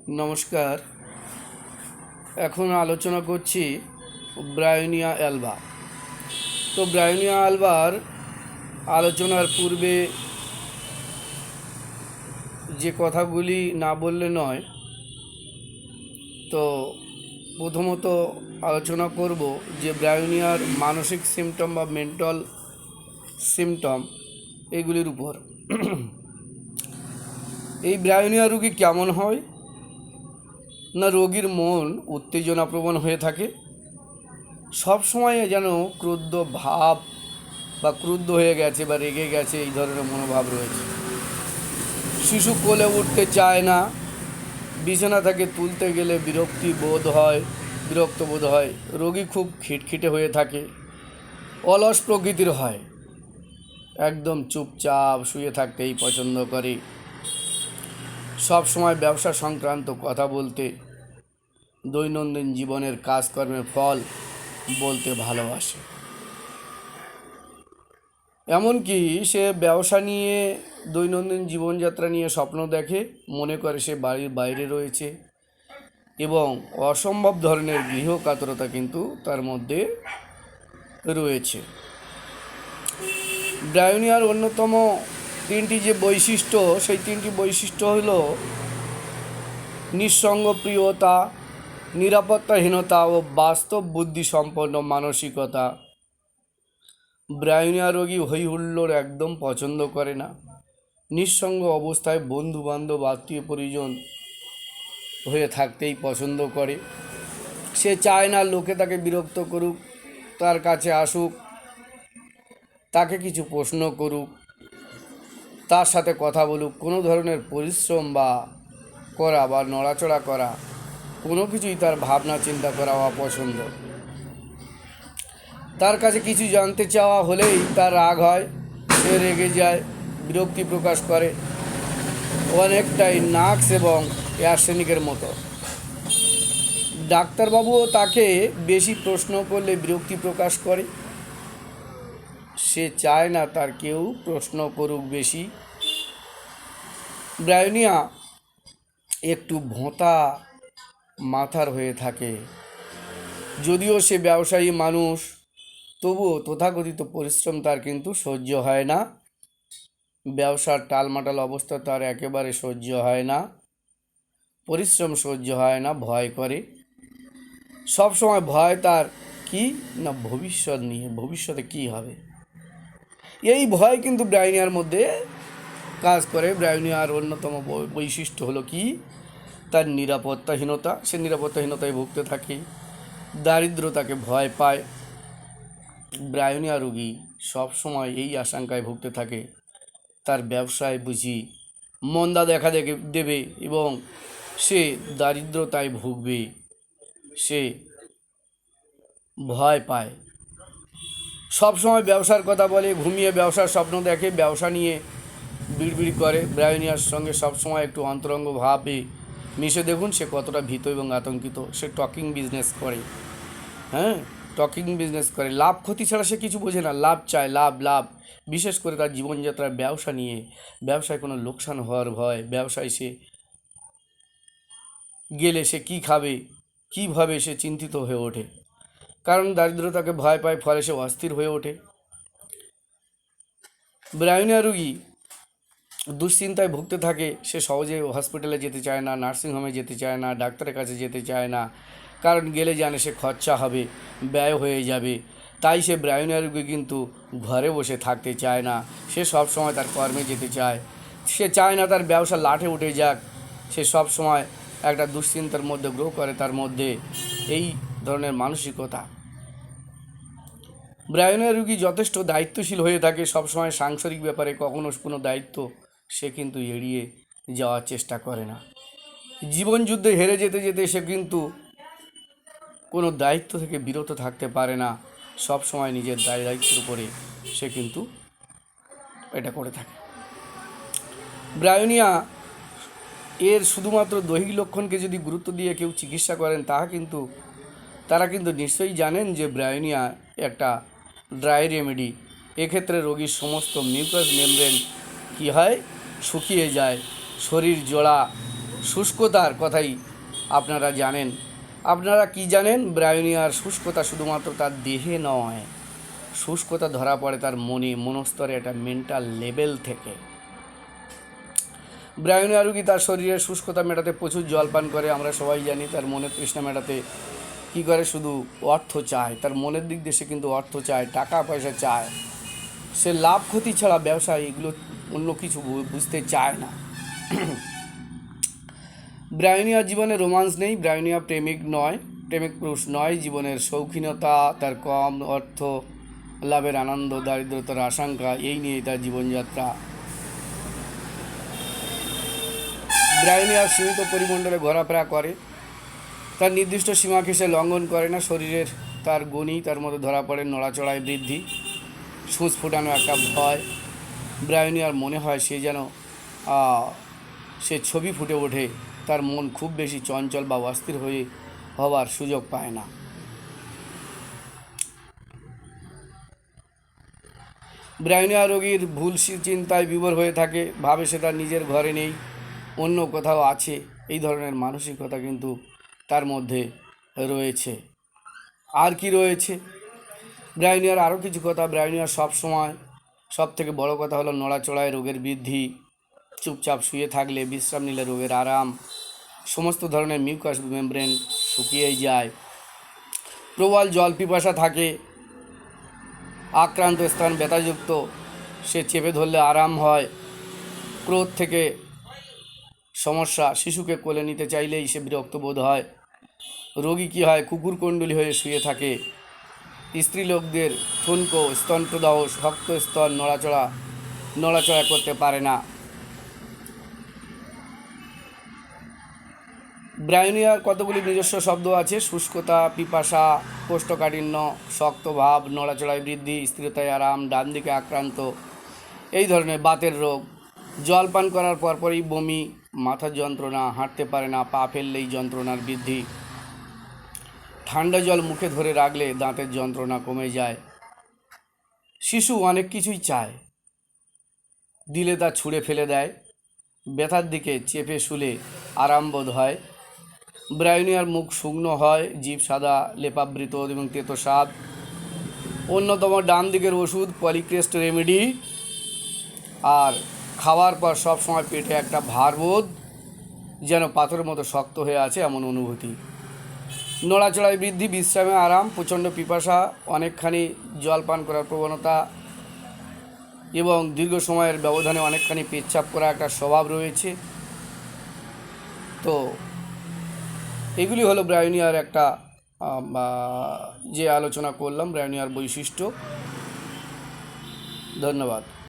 নমস্কার। এখন আলোচনা করছি ব্রায়োনিয়া অ্যালবা। তো ব্রায়োনিয়া অ্যালবার আলোচনার পূর্বে যে কথাগুলি না বললে নয়, তো প্রথমত আলোচনা করব যে ব্রায়োনিয়ার মানসিক সিমটম বা মেন্টাল সিমটম এগুলির উপর। এই ব্রায়োনিয়া রোগী কেমন হয় না, রোগীর মন উত্তেজনাপ্রবণ হয়ে থাকে, সব সময় যেন ক্রুদ্ধ ভাব বা ক্রুদ্ধ হয়ে গেছে বা রেগে গেছে, এই ধরনের মনোভাব রয়েছে। শিশু কোলে উঠতে চায় না, বিছানা থেকে তুলতে গেলে বিরক্ত বোধ হয়। রোগী খুব খিটখিটে হয়ে থাকে, অলস প্রকৃতির হয়, একদম চুপচাপ শুয়ে থাকতেই পছন্দ করে, সব সময় ব্যবসা সংক্রান্ত কথা বলতে, দৈনন্দিন জীবনের কাজকর্মের ফল বলতে ভালোবাসে। এমনকি সে ব্যবসা নিয়ে, দৈনন্দিন জীবনযাত্রা নিয়ে স্বপ্ন দেখে, মনে করে সে বাড়ির বাইরে রয়েছে, এবং অসম্ভব ধরনের গৃহকাতরতা কিন্তু তার মধ্যে রয়েছে। ব্রায়োনিয়ার অন্যতম তিনটি যে বৈশিষ্ট্য, সেই তিনটি বৈশিষ্ট্য হল নিঃসঙ্গপ্রিয়তা, নিরাপত্তাহীনতা ও বাস্তব বুদ্ধিসম্পন্ন মানসিকতা। ব্রায়োনিয়া রোগী হই হুল্লোড় একদম পছন্দ করে না, নিঃসঙ্গ অবস্থায় বন্ধু বান্ধব আত্মীয় পরিজন হয়ে থাকতেই পছন্দ করে। সে চায় না লোকে তাকে বিরক্ত করুক, তার কাছে আসুক, তাকে কিছু প্রশ্ন করুক, তার সাথে কথা বলুক। কোনো ধরনের পরিশ্রম বা নড়াচড়া করা, কোনো কিছুই তার ভাবনা চিন্তা করা অপছন্দ। তার কাছে কিছু জানতে চাওয়া হলেই তার রাগ হয়, সে রেগে যায়, বিরক্তি প্রকাশ করে, অনেকটাই নার্স এবং অ্যার্সেনিকের মতো। ডাক্তারবাবুও তাকে বেশি প্রশ্ন করলে বিরক্তি প্রকাশ করে, সে চায় না তার কেউ প্রশ্ন করুক বেশি। ব্রায়োনিয়া একটু ভোঁতা মাথার হয়ে থাকে, যদিও সে ব্যবসায়ী মানুষ, তবুও তথাকথিত পরিশ্রম তার কিন্তু সহ্য হয় না। ব্যবসার টালমাটাল অবস্থা তার একেবারে সহ্য হয় না, পরিশ্রম সহ্য হয় না, ভয় করে। সব সময় ভয় তার কি না ভবিষ্যৎ নিয়ে, ভবিষ্যতে কি হবে, এই ভয় কিন্তু ব্রায়োনিয়ার মধ্যে কাজ করে। ব্রায়োনিয়ার অন্যতম বৈশিষ্ট্য হলো কি, তার নিরাপত্তাহীনতা। সে নিরাপত্তাহীনতায় ভুগতে থাকে, দারিদ্রতাকে ভয় পায়। ব্রায়োনিয়া রোগী সবসময় এই আশঙ্কায় ভুগতে থাকে, তার ব্যবসায় বুঝি মন্দা দেখা দেবে এবং সে দারিদ্রতায় ভুগবে, সে ভয় পায়। সবসময় ব্যবসার কথা বলে, ঘুমিয়ে ব্যবসার স্বপ্ন দেখে, ব্যবসা নিয়ে বিড়বিড় করে। ব্রায়োনিয়ার সঙ্গে সবসময় একটু অন্তরঙ্গ ভাবে মিশে দেখুন সে কতটা ভীত এবং আতঙ্কিত। সে টকিং বিজনেস করে, টকিং বিজনেস করে, লাভ ক্ষতি ছাড়া সে কিছু বোঝে না, লাভ চায়, লাভ লাভ। বিশেষ করে তার জীবনযাত্রার ব্যবসা নিয়ে, ব্যবসায় কোনো লোকসান হওয়ার ভয়, ব্যবসায় সে গেলে সে কী খাবে, কীভাবে সে চিন্তিত হয়ে ওঠে, কারণ দারিদ্রতাকে ভয় পায়, ফলে সে অস্থির হয়ে ওঠে। ব্রায়োনিয়া রোগী দুশ্চিন্তায় ভুগতে থাকে, সে সহজে হসপিটালে যেতে চায় না, নার্সিংহোমে যেতে চায় না, ডাক্তারের কাছে যেতে চায় না, কারণ গেলে জানে সে খরচা হবে, ব্যয় হয়ে যাবে। তাই সে ব্রায়োনিয়া রোগী কিন্তু ঘরে বসে থাকতে চায় না, সে সব সময় তার কর্মে যেতে চায়। সে চায় না তার ব্যবসা লাটে উঠে যাক, সে সব সময় একটা দুশ্চিন্তার মধ্যে গ্রো করে, তার মধ্যে এই ধরনের মানসিকতা। ব্রায়োনিয়া রোগী যথেষ্ট দায়িত্বশীল হয়ে থাকে, সবসময় সাংসারিক ব্যাপারে কখনো কোনো দায়িত্ব সে কিন্তু এড়িয়ে যাওয়ার চেষ্টা করে না। জীবন যুদ্ধে হেরে যেতে যেতে সে কিন্তু কোনো দায়িত্ব থেকে বিরত থাকতে পারে না, সব সময় নিজের দায়িত্বের উপরে সে কিন্তু এটা করে থাকে। ব্রায়োনিয়া এর শুধুমাত্র দৈহিক লক্ষণকে যদি গুরুত্ব দিয়ে কেউ চিকিৎসা করেন, তারা কিন্তু নিশ্চয়ই জানেন যে ব্রায়োনিয়া একটা ড্রাই রেমেডি। এক্ষেত্রে রোগীর সমস্ত মিউকাস মেমব্রেন কী হয়, শুকিয়ে যায়, শরীর জোড়া শুষ্কতার কথাই আপনারা জানেন। আপনারা কি জানেন? ব্রায়োনিয়ার শুষ্কতা শুধুমাত্র তার দেহে নয়, শুষ্কতা ধরা পড়ে তার মনে, মনস্তরে, একটা মেন্টাল লেভেল থেকে। ব্রায়োনিয়া রোগী তার শরীরের শুষ্কতা মেটাতে প্রচুর জল পান করে। আমরা সবাই জানি তার মনের তৃষ্ণা মেটাতে কী করে, শুধু অর্থ চায়। তার মনের দিক দিয়ে সে কিন্তু অর্থ চায়, টাকা পয়সা চায়। সে লাভ ক্ষতি ছাড়া ব্যবসা এগুলো অন্য কিছু বুঝতে চায় না। ব্রায়োনিয়ার জীবনে রোমান্স নেই, ব্রায়োনিয়া প্রেমিক নয়, প্রেমিক পুরুষ নয়। জীবনের শৌখিনতা, তার কম অর্থ, লাভের আনন্দ, দারিদ্রতার আশঙ্কা, এই নিয়েই তার জীবনযাত্রা। ব্রায়োনিয়া সীমিত পরিমণ্ডলে ঘোরাফেরা করে, তার নির্দিষ্ট সীমাকে সে লঙ্ঘন করে না। শরীরের তার গুণই তার মধ্যে ধরা পড়ে নড়াচড়ায় বৃদ্ধি, সূঁচ ফোটানো একটা ভয়। ব্রায়োনিয়ার মনে হয় সে যেন সে ছবি ফুটে ওঠে। তার মন খুব বেশি চঞ্চল বা অস্থির হওয়ার সুযোগ পায় না। ব্রায়োনিয়া রোগীর ভুল চিন্তায় বিভোর হয়ে থাকে, ভাবে সে তার নিজের ঘরে নেই, অন্য কোথাও আছে। এই ধরনের মানসিকতা কিন্তু তার মধ্যে রয়েছে। আর কি রয়েছে ব্রায়োনিয়ার? আরও কিছু কথা। ব্রায়োনিয়ার সবসময় সব থেকে বড় কথা হলো নড়াচড়ায় রোগের বৃদ্ধি, চুপচাপ শুয়ে থাকলে, বিশ্রাম নিলে রোগের আরাম, সমস্ত ধরনের মিউকাস মেমব্রেন শুকিয়ে যায়, প্রবল জল পিপাসা থাকে, আক্রান্ত স্থান ব্যথাযুক্ত, সে চেপে ধরলে আরাম হয়, ক্রোধ থেকে সমস্যা, শিশুকে কোলে নিতে চাইলেই সে বিরক্ত বোধ হয়। রোগী কী হয়? কুকুরকুণ্ডলী হয়ে শুয়ে থাকে। স্ত্রীলোকদের ঠুনকো, স্তনপ্রদাহ, শক্ত স্তন, নড়াচড়া করতে পারে না। ব্রায়োনিয়ার কতগুলি নিজস্ব শব্দ আছে: শুষ্কতা, পিপাসা, কোষ্ঠকাঠিন্য, শক্ত ভাব, নড়াচড়ায় বৃদ্ধি, স্থিরতায় আরাম, ডান দিকে আক্রান্ত, এই ধরনের বাতের রোগ। জল পান করার পরপরই বমি, মাথার যন্ত্রণা, হাঁটতে পারে না, পা ফেললেই যন্ত্রণার বৃদ্ধি, ঠান্ডা জল মুখে ধরে রাখলে দাঁতের যন্ত্রণা কমে যায়। শিশু অনেক কিছুই চায়, দিলে তা ছুঁড়ে ফেলে দেয়। ব্যথার দিকে চেপে শুলে আরাম বোধ হয়। ব্রায়োনিয়ার মুখ শুকনো হয়, জিভ সাদা, লেপাবৃত এবং তেতো স্বাদ। অন্যতম ডান দিকের ওষুধ পলিক্রেস্ট রেমেডি। আর খাওয়ার পর সবসময় পেটে একটা ভারবোধ, যেন পাথরের মতো শক্ত হয়ে আছে এমন অনুভূতি। নড়াচড়ায় বৃদ্ধি, বিশ্রামে আরাম, প্রচণ্ড পিপাসা, অনেকখানি জল পান করার প্রবণতা এবং দীর্ঘ সময়ের ব্যবধানে অনেকখানি পেচ্ছাপ করা একটা স্বভাব রয়েছে। তো এগুলি হলো ব্রায়োনিয়ার একটা যে আলোচনা করলাম ব্রায়োনিয়ার বৈশিষ্ট্য। ধন্যবাদ।